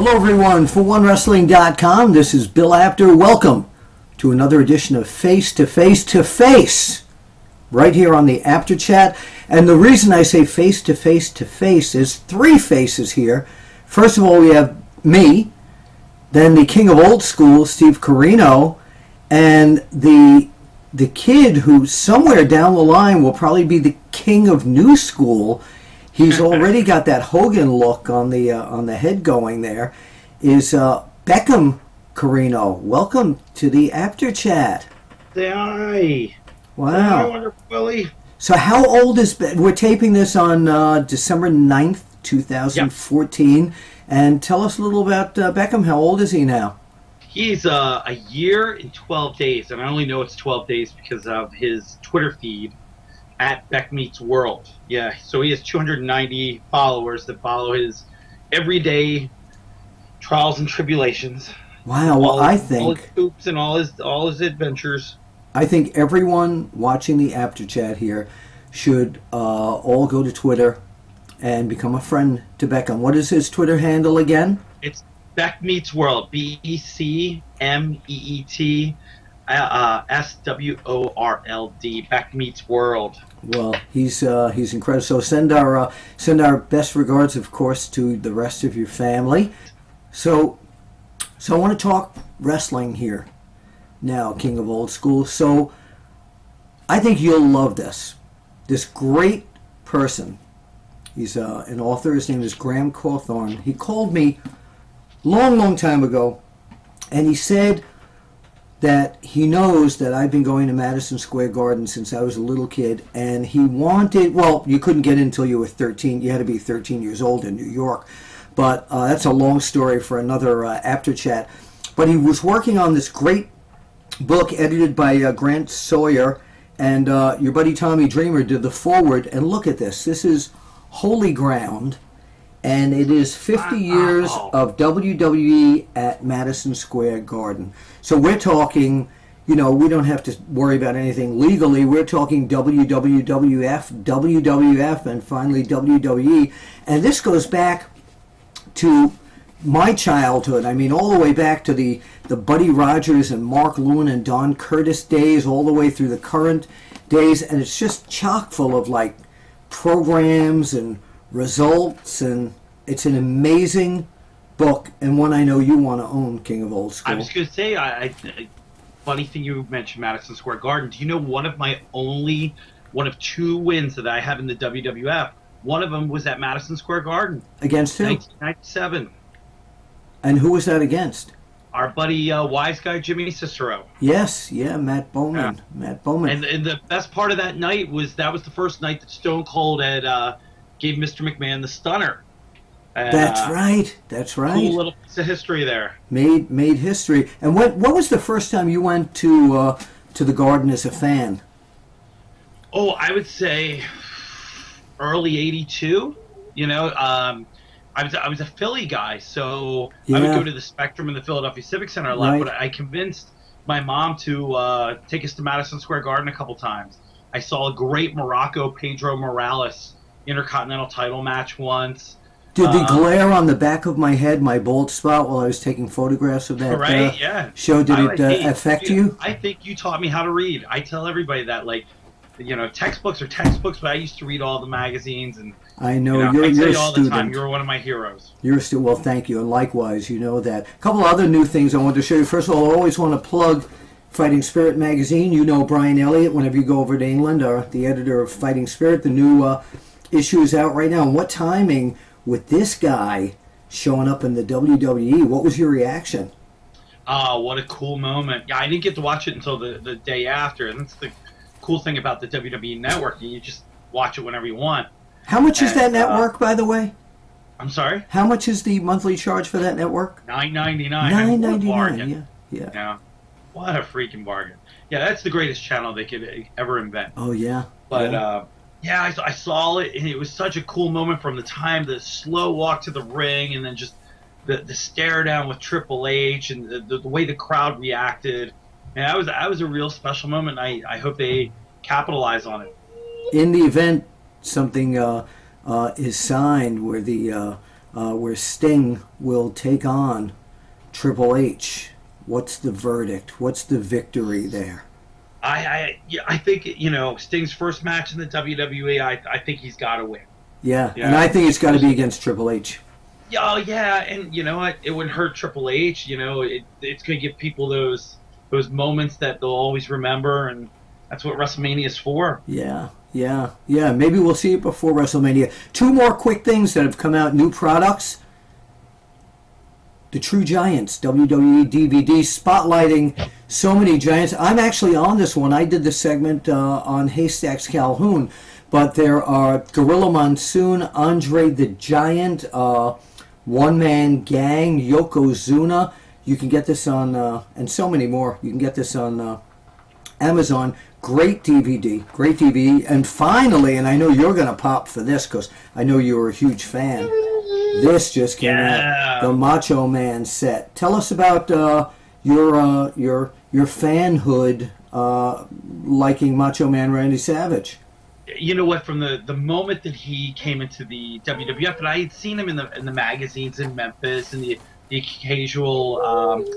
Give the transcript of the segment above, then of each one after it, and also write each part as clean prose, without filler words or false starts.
Hello everyone, for OneWrestling.com, this is Bill Apter. Welcome to another edition of Face to Face to Face, right here on the Apter Chat. And the reason I say Face to Face to Face is three faces here. First of all, we have me, then the king of old school, Steve Corino, and the kid who somewhere down the line will probably be the king of new school. He's already got that Hogan look on the head going there. Is Beckham Corino. Welcome to the Apter Chat. Hi. Wow. Hi, wonderful Willie. So how old is we're taping this on December 9th, 2014. Yep. And tell us a little about Beckham. How old is he now? He's a year and 12 days, and I only know it's 12 days because of his Twitter feed at Beck Meets World. Yeah, so he has 290 followers that follow his everyday trials and tribulations. Wow, well, I think all his oops and all his adventures. I think everyone watching the Apter Chat here should all go to Twitter and become a friend to Beckham. What is his Twitter handle again? It's Beck Meets World. BECMEET SWORLD. Beck Meets World. Well, he's incredible. So send our best regards, of course, to the rest of your family. So I want to talk wrestling here now, King of Old School. So I think you'll love this. This great person. He's an author. His name is Graham Cawthorn. He called me long time ago, and he said that he knows that I've been going to Madison Square Garden since I was a little kid, and he wanted, well, you couldn't get in until you were 13. You had to be 13 years old in New York. But that's a long story for another Apter Chat. But he was working on this great book edited by Grant Sawyer, and your buddy Tommy Dreamer did the foreword. And look at this. This is holy ground, and it is 50 years of WWE at Madison Square Garden. So we're talking, you know, we don't have to worry about anything legally. We're talking WWF, and finally WWE. And this goes back to my childhood. I mean, all the way back to the Buddy Rogers and Mark Lewin and Don Curtis days, all the way through the current days. And it's just chock full of, like, programs and results. And it's an amazing book, and one I know you want to own, King of Old School. I was going to say, funny thing you mentioned Madison Square Garden. Do you know one of two wins that I have in the WWF? One of them was at Madison Square Garden. Against who? 1997. And who was that against? Our buddy, wise guy Jimmy Cicero. Yes, yeah, Matt Bowman. Yeah. Matt Bowman. And the best part of that night was that was the first night that Stone Cold had gave Mr. McMahon the stunner. That's right. That's right. Cool little piece of history there. Made history. And what was the first time you went to the Garden as a fan? Oh, I would say early '82. You know, I was a Philly guy, so yeah. I would go to the Spectrum in the Philadelphia Civic Center a lot. Right. But I convinced my mom to take us to Madison Square Garden a couple times. I saw a great Morocco Pedro Morales Intercontinental title match once. Did the glare on the back of my head, my bald spot, while I was taking photographs of that show, did it affect you? I think you taught me how to read. I tell everybody that, like, you know, textbooks are textbooks, but I used to read all the magazines. And I know, you're a all student. The time. You're one of my heroes. You're a student. Well, thank you, and likewise, you know that. A couple other new things I wanted to show you. First of all, I always want to plug Fighting Spirit magazine. You know Brian Elliott, whenever you go over to England, the editor of Fighting Spirit. The new issue is out right now. And what timing with this guy showing up in the WWE. What was your reaction? Oh, what a cool moment. Yeah, I didn't get to watch it until the day after. And that's the cool thing about the WWE Network. You just watch it whenever you want. How much is that network, by the way? I'm sorry? How much is the monthly charge for that network? $9.99. $9.99, yeah. What a freaking bargain. Yeah, that's the greatest channel they could ever invent. Oh, yeah. But, yeah, I saw it, and it was such a cool moment from the time the slow walk to the ring and then just the stare down with Triple H and the way the crowd reacted. And that was a real special moment. I hope they capitalize on it. In the event something is signed where the where Sting will take on Triple H. What's the verdict? What's the victory there? I think, Sting's first match in the WWE, I think he's got to win. Yeah, and I think it's got to be against Triple H. Oh, yeah, and you know what? It wouldn't hurt Triple H. It's going to give people those moments that they'll always remember, and that's what WrestleMania is for. Yeah. Maybe we'll see it before WrestleMania. Two more quick things that have come out, new products. The True Giants WWE DVD spotlighting so many giants. I'm actually on this one. I did the segment on Haystacks Calhoun, but there are Gorilla Monsoon, Andre the Giant, One Man Gang, Yokozuna. You can get this on, and so many more. You can get this on Amazon. Great DVD. And finally, and I know you're going to pop for this because I know you're a huge fan. This just came out, the Macho Man set. Tell us about your fanhood liking Macho Man Randy Savage. You know what? From the moment that he came into the WWF, and I had seen him in the magazines in Memphis and the occasional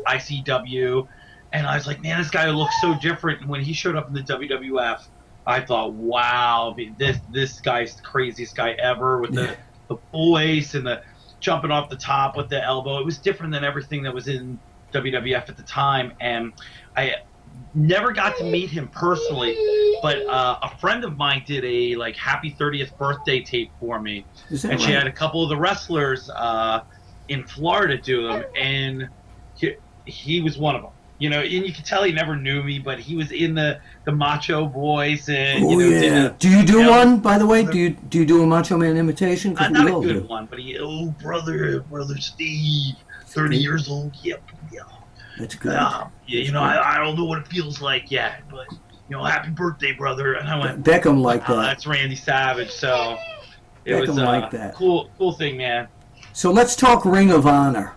ICW, and I was like, man, this guy looks so different. And when he showed up in the WWF, I thought, wow, this guy's the craziest guy ever with the voice and the jumping off the top with the elbow. It was different than everything that was in WWF at the time, and I never got to meet him personally, but a friend of mine did a happy 30th birthday tape for me, and she had a couple of the wrestlers in Florida do them, and he was one of them. And you could tell he never knew me, but he was in the Macho voice, and do you do one, by the way? Do you do a Macho Man imitation? Not a good one, but brother Steve, 30 years old. Yep. That's good. I don't know what it feels like yet, but happy birthday, brother. And I went, Beckham like that. That's Randy Savage. So it Beckham was like that. Cool thing, man. So let's talk Ring of Honor.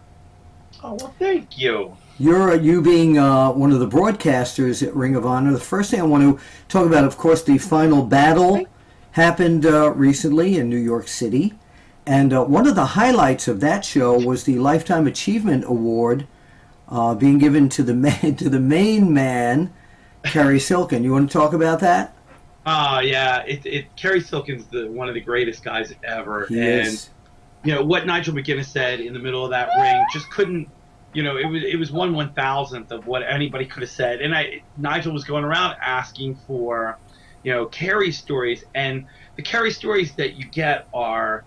Oh well, thank you. You being one of the broadcasters at Ring of Honor, the first thing I want to talk about, of course, the final battle happened recently in New York City, and one of the highlights of that show was the Lifetime Achievement Award being given to the main man, Kerry Silkin. You want to talk about that? Yeah. Kerry Silkin's one of the greatest guys ever, He is. What Nigel McGuinness said in the middle of that ring just couldn't. It was 1/1000th of what anybody could have said, and Nigel was going around asking for, Kerry stories, and the Kerry stories that you get are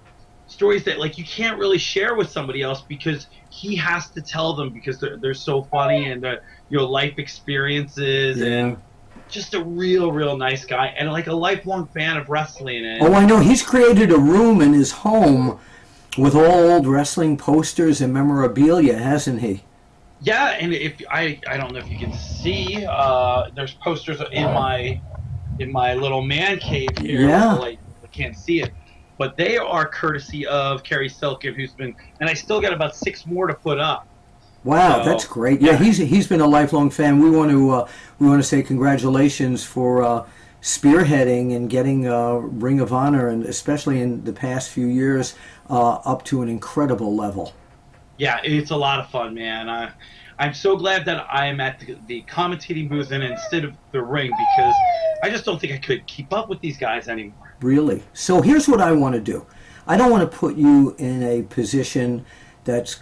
stories that you can't really share with somebody else because he has to tell them because they're so funny and life experiences and just a real nice guy and a lifelong fan of wrestling. And I know he's created a room in his home with all old wrestling posters and memorabilia, hasn't he? Yeah, and if I don't know if you can see, there's posters in my little man cave here. Yeah. I can't see it, but they are courtesy of Kerry Silkin, who's been, and I still got about 6 more to put up. Wow, that's great. Yeah, he's been a lifelong fan. We want to say congratulations for spearheading and getting Ring of Honor, and especially in the past few years, up to an incredible level. Yeah, it's a lot of fun, man. I'm so glad that I'm at the commentating booth and instead of the ring because I just don't think I could keep up with these guys anymore. Really? So here's what I want to do. I don't want to put you in a position that's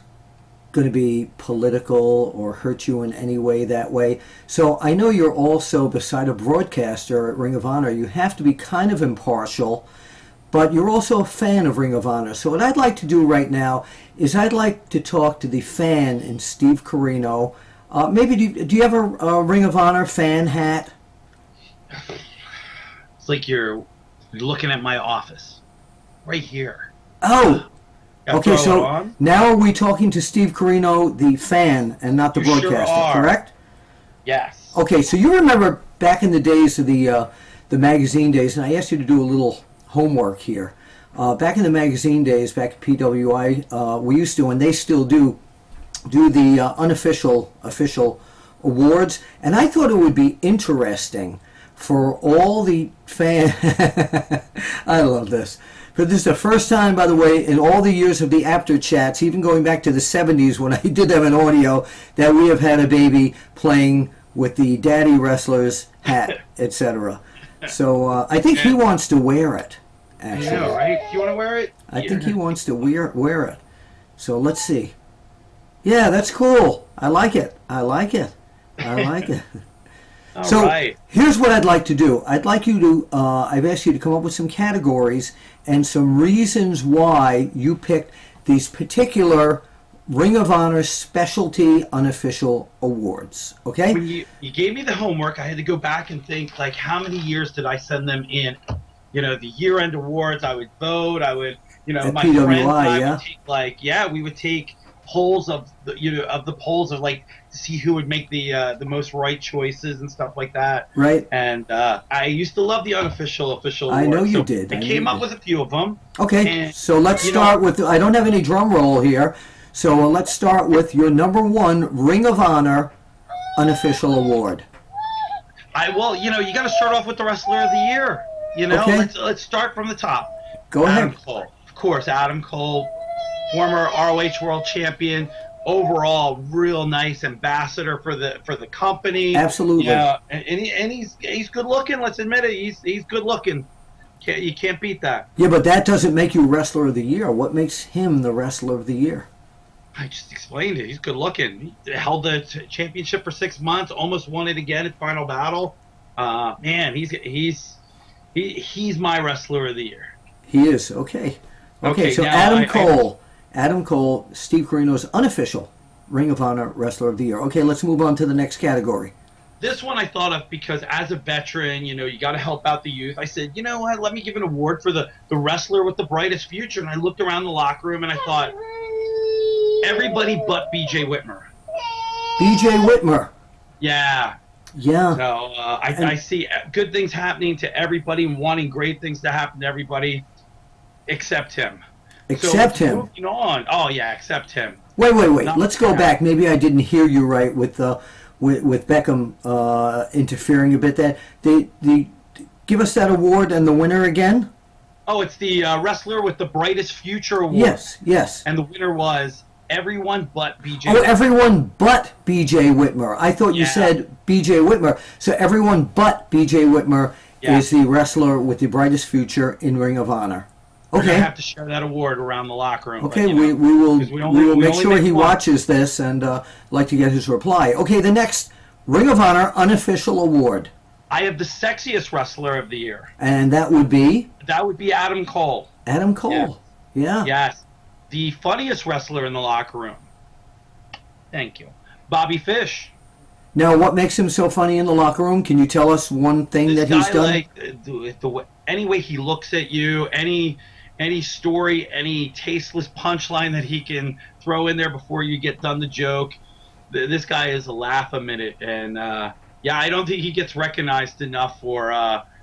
going to be political or hurt you in any way that way. So I know you're also, beside a broadcaster at Ring of Honor, you have to be kind of impartial, but you're also a fan of Ring of Honor. So what I'd like to do right now is I'd like to talk to the fan in Steve Corino. Maybe do you have a Ring of Honor fan hat? It's like you're looking at my office right here. Oh! Okay, so now are we talking to Steve Corino, the fan, and not the broadcaster, correct? Yes. Okay, so you remember back in the days of the magazine days, and I asked you to do a little homework here. Back in the magazine days, back at PWI, we used to, and they still do the unofficial awards, and I thought it would be interesting for all the I love this. But this is the first time, by the way, in all the years of the Apter chats, even going back to the 70s when I did them in audio, that we have had a baby playing with the daddy wrestler's hat, etc. So I think he wants to wear it, actually. I know, right? You want to wear it? I think he wants to wear it. So let's see. Yeah, that's cool. I like it. I like it. I like it. So right. Here's what I'd like to do. I'd like you to, I've asked you to come up with some categories and some reasons why you picked these particular Ring of Honor specialty unofficial awards. Okay? When you gave me the homework, I had to go back and think, like, how many years did I send them in? You know, the year-end awards, I would vote, I would, you know, At my PWI, friends and I yeah? would take, like, we would take polls of the, you know, of the polls of, like, to see who would make the most right choices and stuff like that. Right. And I used to love the official awards. I know you did. I came up with a few of them. Okay, and, so let's start with, I don't have any drum roll here, so let's start with your number one Ring of Honor unofficial award. Well, you know, you got to start off with the Wrestler of the Year. You know, Okay. let's start from the top. Go Adam ahead. Cole, of course, Adam Cole, former ROH World Champion, overall real nice ambassador for the company. Absolutely. Yeah, and he's good looking. Let's admit it. He's good looking. You can't beat that. Yeah, but that doesn't make you Wrestler of the Year. What makes him the Wrestler of the Year? I just explained it. He's good looking. He held the championship for 6 months. Almost won it again at Final Battle. Man, he's my Wrestler of the Year. He is. Okay. Okay, so now Adam Cole, Steve Corino's unofficial Ring of Honor Wrestler of the Year. Okay, let's move on to the next category. This one I thought of because as a veteran, you know, you got to help out the youth. I said, you know what, let me give an award for the wrestler with the brightest future. And I looked around the locker room and I thought, everybody but B.J. Whitmer. B.J. Whitmer. Yeah. Yeah. So I see good things happening to everybody and wanting great things to happen to everybody except him. Except him. Moving on. Oh, yeah, except him. Wait. Let's go back. Maybe I didn't hear you right with Beckham interfering a bit. That they give us that award and the winner again. Oh, it's the wrestler with the brightest future award. Yes. And the winner was everyone but B.J. Oh, everyone but B.J. Whitmer. I thought you said B.J. Whitmer. So everyone but B.J. Whitmer is the wrestler with the brightest future in Ring of Honor. Okay. I have to share that award around the locker room. Okay, but, we will make sure he one. watches this and like to get his reply. Okay, the next Ring of Honor unofficial award. I have the sexiest wrestler of the year. And that would be? That would be Adam Cole. Adam Cole. Yeah. Yes. The funniest wrestler in the locker room. Thank you. Bobby Fish. Now, what makes him so funny in the locker room? Can you tell us one thing that he's done? Like, any way he looks at you, any story, any tasteless punchline that he can throw in there before you get done the joke. This guy is a laugh a minute. And, I don't think he gets recognized enough for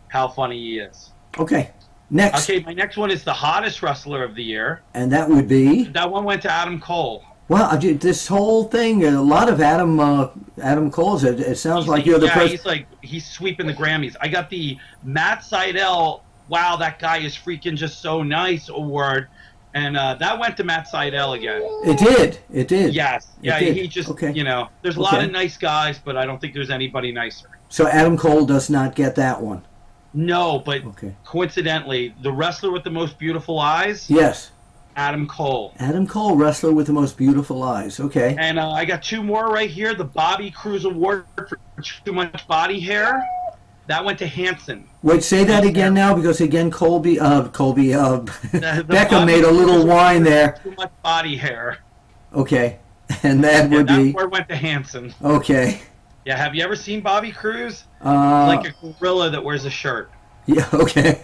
how funny he is. Okay. Next. Okay, my next one is the hottest wrestler of the year. And that would be? That one went to Adam Cole. Well, this whole thing, a lot of Adam Cole's. It sounds like you're the person. He's sweeping the Grammys. I got the Matt Sydal, wow, that guy is freaking just so nice award. And that went to Matt Sydal again. It did. Yes. Yeah, he just, you know, there's a lot of nice guys, but I don't think there's anybody nicer. So Adam Cole does not get that one. No, but coincidentally, the wrestler with the most beautiful eyes. Yes. Adam Cole. Adam Cole, wrestler with the most beautiful eyes. Okay. And I got two more right here. The Bobby Cruz Award for too much body hair. That went to Hanson. Wait, say that again now, because again, Beckham made a little whine there. Too much body hair. Okay. And that would be. That award went to Hanson. Okay. Yeah, have you ever seen Bobby Cruz? Like a gorilla that wears a shirt. Yeah, okay.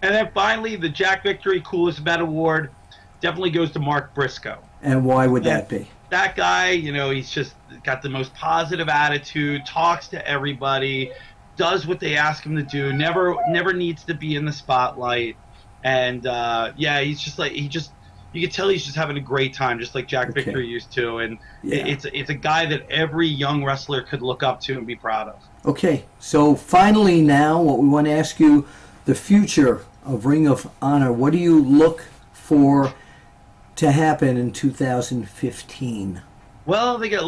And then finally, the Jack Victory Coolest Vet Award definitely goes to Mark Briscoe. And why would that be? That guy, you know, he's just got the most positive attitude, talks to everybody, does what they ask him to do, never needs to be in the spotlight. And, he's just like, you can tell he's just having a great time, just like Jack Victory used to. And it's a guy that every young wrestler could look up to and be proud of. Okay, so finally now, what we want to ask you, the future of Ring of Honor, what do you look for to happen in 2015? Well, they get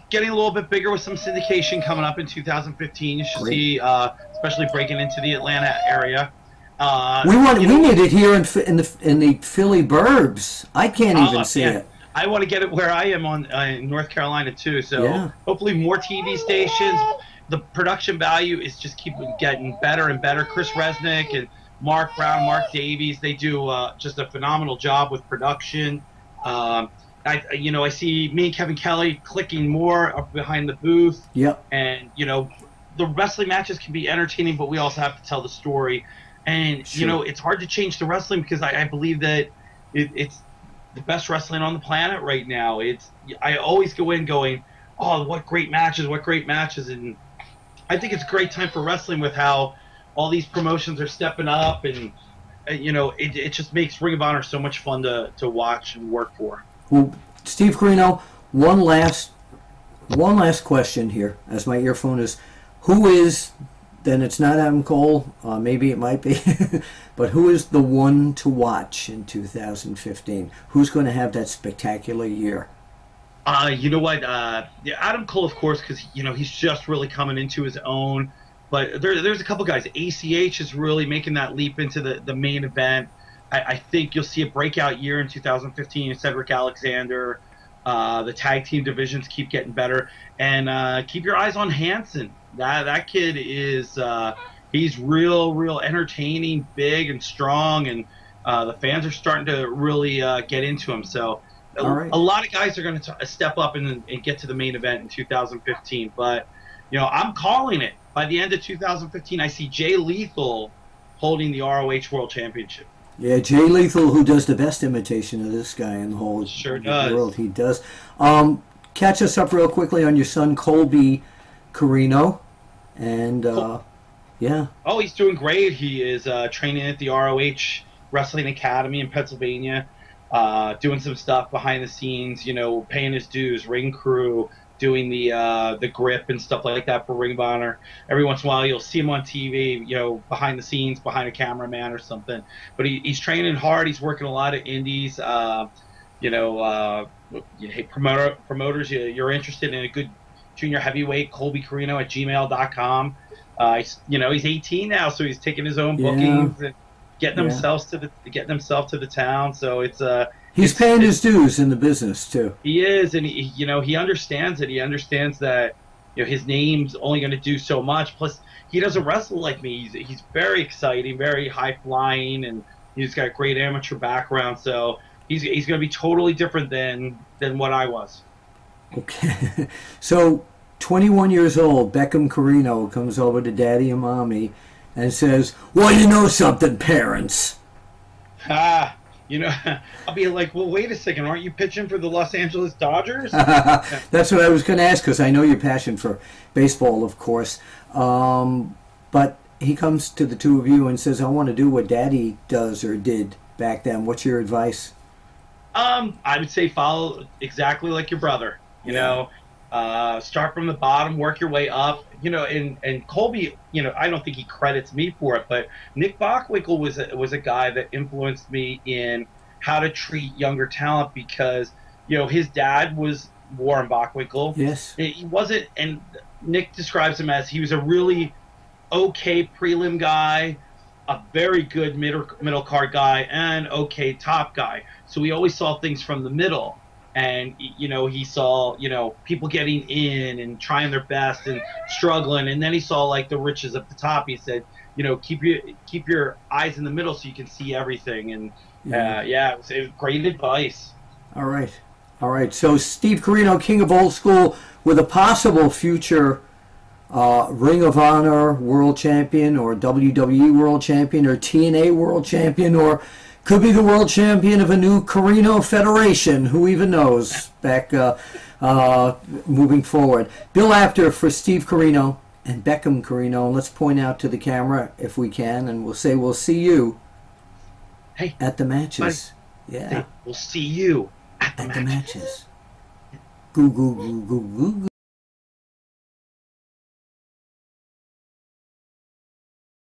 getting a little bit bigger with some syndication coming up in 2015. You should Great. see, especially breaking into the Atlanta area. We need it here in the Philly burbs. I can't even see it. I want to get it where I am in North Carolina too. So yeah. Hopefully more TV stations. The production value is just keeping getting better and better. Chris Resnick and Mark Brown, Mark Davies, they do just a phenomenal job with production. I see me and Kevin Kelly clicking more up behind the booth. Yep. And the wrestling matches can be entertaining, but we also have to tell the story. And sure. It's hard to change the wrestling because I believe that it's the best wrestling on the planet right now. I always go in going, oh, what great matches, and I think it's a great time for wrestling with how all these promotions are stepping up, and it just makes Ring of Honor so much fun to watch and work for. Well, Steve Corino, one last question here, as my earphone is, who is, then it's not Adam Cole, maybe it might be, but who is the one to watch in 2015? Who's going to have that spectacular year? You know what? Adam Cole, of course, because he's just really coming into his own. But there's a couple guys. ACH is really making that leap into the main event. I think you'll see a breakout year in 2015. Cedric Alexander. The tag team divisions keep getting better, and keep your eyes on Hanson. That kid is he's real entertaining, big and strong, and the fans are starting to really get into him. So a lot of guys are going to step up and get to the main event in 2015. But I'm calling it. By the end of 2015, I see Jay Lethal holding the ROH World Championship. Yeah, Jay Lethal, who does the best imitation of this guy in the whole world. He does. Catch us up real quickly on your son, Colby Corino. And, yeah. Oh, he's doing great. He is training at the ROH Wrestling Academy in Pennsylvania, doing some stuff behind the scenes, paying his dues, ring crew, doing the grip and stuff like that for Ring of Honor. Every once in a while, you'll see him on TV, behind the scenes, behind a cameraman or something. But he's training hard. He's working a lot of indies. Promoters, you're interested in a good junior heavyweight, ColbyCorino@gmail.com. He's 18 now, so he's taking his own bookings and getting himself to the town. So he's paying his dues in the business too. He is, and he understands it. He understands that his name's only going to do so much. Plus, he doesn't wrestle like me. He's very exciting, very high flying, and he's got a great amateur background. So he's going to be totally different than what I was. Okay, so 21 years old, Beckham Corino comes over to Daddy and Mommy and says, "Well, you know something, parents." I'll be like, well, wait a second, aren't you pitching for the Los Angeles Dodgers? That's what I was going to ask, because I know your passion for baseball, of course. But he comes to the two of you and says, I want to do what Daddy does or did back then. What's your advice? I would say follow exactly like your brother. Start from the bottom, work your way up. And Colby, I don't think he credits me for it, but Nick Bockwinkel was a guy that influenced me in how to treat younger talent because, his dad was Warren Bockwinkel. Yes. He wasn't, and Nick describes him as he was a really okay prelim guy, a very good middle card guy, and okay top guy. So we always saw things from the middle. And, he saw, people getting in and trying their best and struggling. And then he saw, like, the riches at the top. He said, keep your eyes in the middle so you can see everything. And, it was great advice. All right. So Steve Corino, King of Old School, with a possible future Ring of Honor World Champion or WWE World Champion or TNA World Champion or could be the world champion of a new Corino Federation. Who even knows? Back moving forward. Bill Apter for Steve Corino and Beckham Corino. And let's point out to the camera if we can, and we'll say we'll see you at the matches. Buddy. Yeah. Hey, we'll see you at the matches. Goo, goo, goo, goo, goo.